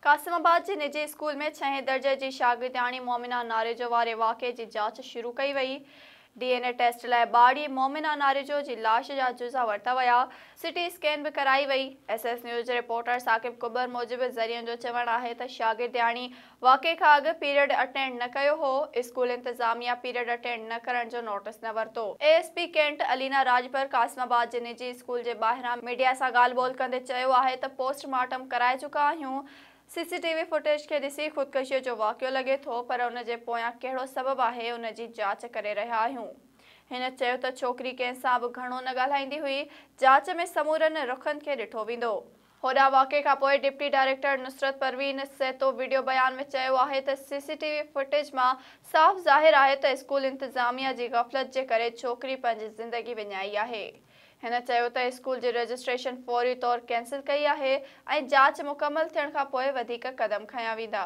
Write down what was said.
कासिमाबाद जे निजी स्कूल में 6हें दर्जे जी शागिर्दियाणी मोमिना नारे जो वारे वाक़े जी जांच शुरू कई वई। डीएनए टेस्ट लाइ बाड़ी मोमिना नारे जो जी लाश जा जुज़ा वरता विया। सिटी स्कैन भी कराई वई। एसएस न्यूज़ रिपोर्टर साकिब कुबर मूजिब ज़रियनि जो चवणु आहे त शागिर्दियाणी वाक़े खां अॻु पीरियड अटेंड न कयो हो। स्कूल इंतज़ामिया पीरियड अटेंड न करण जो नोटिस न वरितो। एएसपी कैंट अलीना राजभर कासिमाबाद जे निजी स्कूल जे ॿाहिरां मीडिया सां ॻाल्हि ॿोल कंदे चयो आहे त पोस्टमार्टम कराए चुका आहियूं। सीसीटीवी फुटेज के ॾिसी ख़ुदकुशीअ जो वाक़ियो लॻे थो, पर उन जे पोयां कहिड़ो सबबु आहे उन जी जांच करे रहिया आहियूं। हिन चयो त छोकिरी कंहिं सां बि घणो न ॻाल्हाईंदी हुई। जांच में समूरनि रुख़नि खे ॾिठो वेंदो। होॾां वाक़े खां पोइ डिप्टी डायरेक्टर नुसरत परवीन सेतो वीडियो बयान में चयो आहे त सीसीटीवी फुटेज मां साफ़ ज़ाहिर आहे त स्कूल इंतज़ामिया जी ग़फ़लत जे करे छोकिरी पंहिंजी ज़िंदगी विञाई आहे। हिन चयो त स्कूल जी रजिस्ट्रेशन फौरी तौरु कैंसिल कई आहे ऐं जांच मुकमल थियण खां पोइ वधीक क़दम खंया वेंदा।